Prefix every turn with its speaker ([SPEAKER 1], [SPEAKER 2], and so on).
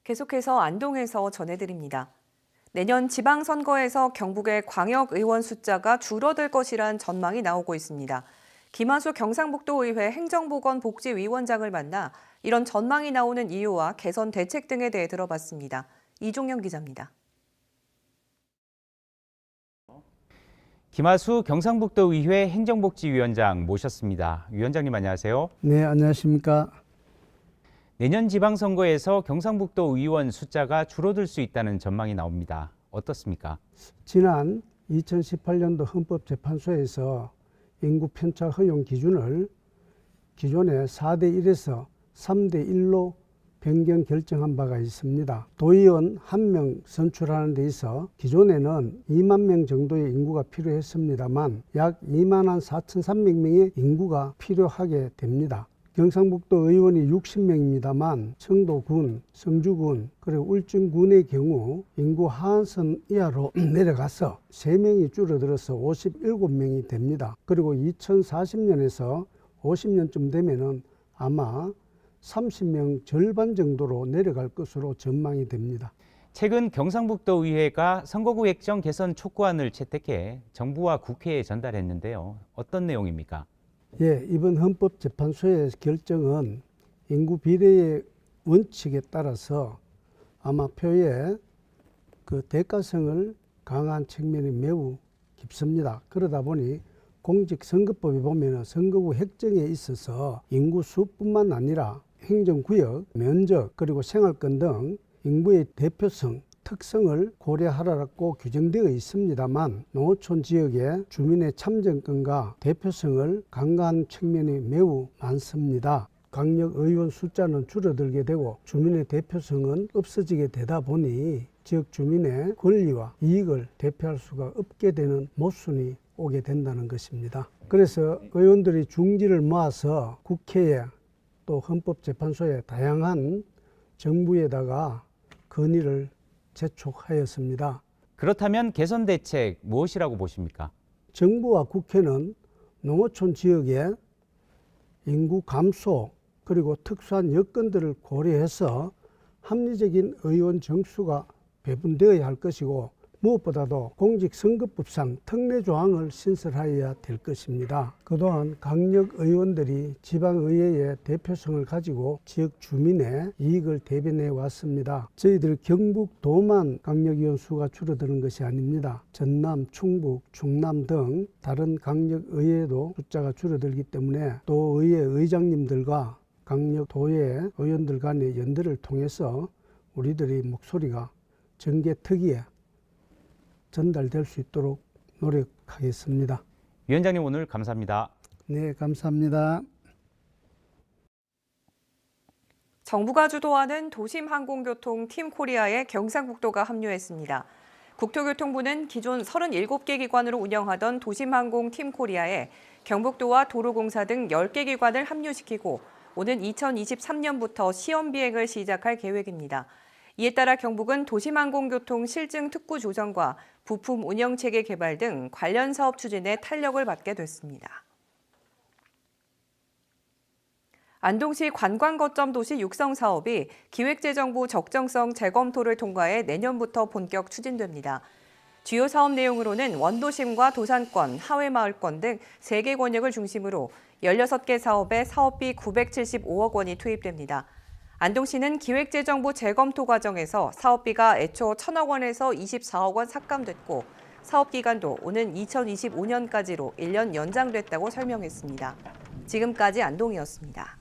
[SPEAKER 1] 계속해서 안동에서 전해드립니다. 내년 지방선거에서 경북의 광역의원 숫자가 줄어들 것이란 전망이 나오고 있습니다. 김한수 경상북도의회 행정보건복지위원장을 만나 이런 전망이 나오는 이유와 개선 대책 등에 대해 들어봤습니다. 이종영 기자입니다.
[SPEAKER 2] 김하수 경상북도의회 행정복지위원장 모셨습니다. 위원장님 안녕하세요.
[SPEAKER 3] 네, 안녕하십니까.
[SPEAKER 2] 내년 지방선거에서 경상북도 의원 숫자가 줄어들 수 있다는 전망이 나옵니다. 어떻습니까?
[SPEAKER 3] 지난 2018년도 헌법재판소에서 인구 편차 허용 기준을 기존의 4대1에서 3대1로 변경 결정한 바가 있습니다. 도의원 1명 선출하는 데 있어 기존에는 2만 명 정도의 인구가 필요했습니다만 약 2만 4,300명의 인구가 필요하게 됩니다. 경상북도 의원이 60명입니다만 청도군, 성주군, 그리고 울진군의 경우 인구 하한선 이하로 내려가서 3명이 줄어들어서 57명이 됩니다. 그리고 2040년에서 50년쯤 되면은 아마 30명 절반 정도로 내려갈 것으로 전망이 됩니다.
[SPEAKER 2] 최근 경상북도 의회가 선거구 획정 개선 촉구안을 채택해 정부와 국회에 전달했는데요. 어떤 내용입니까?
[SPEAKER 3] 예, 이번 헌법재판소의 결정은 인구 비례의 원칙에 따라서 아마 표의 그 대가성을 강화한 측면이 매우 깊습니다. 그러다 보니 공직선거법에 보면 선거구 획정에 있어서 인구 수뿐만 아니라 행정구역, 면적, 그리고 생활권 등 인구의 대표성, 특성을 고려하라고 규정되어 있습니다만 농어촌 지역의 주민의 참정권과 대표성을 강화한 측면이 매우 많습니다. 강력의원 숫자는 줄어들게 되고 주민의 대표성은 없어지게 되다 보니 지역 주민의 권리와 이익을 대표할 수가 없게 되는 모순이 오게 된다는 것입니다. 그래서 의원들이 중지를 모아서 국회에 또 헌법재판소에 다양한 정부에다가 건의를 재촉하였습니다.
[SPEAKER 2] 그렇다면 개선 대책 무엇이라고 보십니까?
[SPEAKER 3] 정부와 국회는 농어촌 지역의 인구 감소 그리고 특수한 여건들을 고려해서 합리적인 의원 정수가 배분되어야 할 것이고 무엇보다도 공직선거법상 특례 조항을 신설하여야 될 것입니다. 그동안 강력 의원들이 지방의회의 대표성을 가지고 지역 주민의 이익을 대변해 왔습니다. 저희들 경북도만 강력의원 수가 줄어드는 것이 아닙니다. 전남, 충북, 충남 등 다른 강력의회도 숫자가 줄어들기 때문에 도의회 의장님들과 강력도의 의원들 간의 연대를 통해서 우리들의 목소리가 정계특위에 전달될 수 있도록 노력하겠습니다.
[SPEAKER 2] 위원장님 오늘 감사합니다.
[SPEAKER 3] 네, 감사합니다.
[SPEAKER 1] 정부가 주도하는 도심항공교통 팀코리아에 경상북도가 합류했습니다. 국토교통부는 기존 37개 기관으로 운영하던 도심항공 팀코리아에 경북도와 도로공사 등 10개 기관을 합류시키고 오는 2023년부터 시험 비행을 시작할 계획입니다. 이에 따라 경북은 도심항공교통 실증 특구 조정과 부품 운영체계 개발 등 관련 사업 추진에 탄력을 받게 됐습니다. 안동시 관광거점 도시 육성 사업이 기획재정부 적정성 재검토를 통과해 내년부터 본격 추진됩니다. 주요 사업 내용으로는 원도심과 도산권, 하회마을권 등 3개 권역을 중심으로 16개 사업에 사업비 975억 원이 투입됩니다. 안동시는 기획재정부 재검토 과정에서 사업비가 애초 1,000억 원에서 24억 원 삭감됐고 사업기간도 오는 2025년까지로 1년 연장됐다고 설명했습니다. 지금까지 안동이었습니다.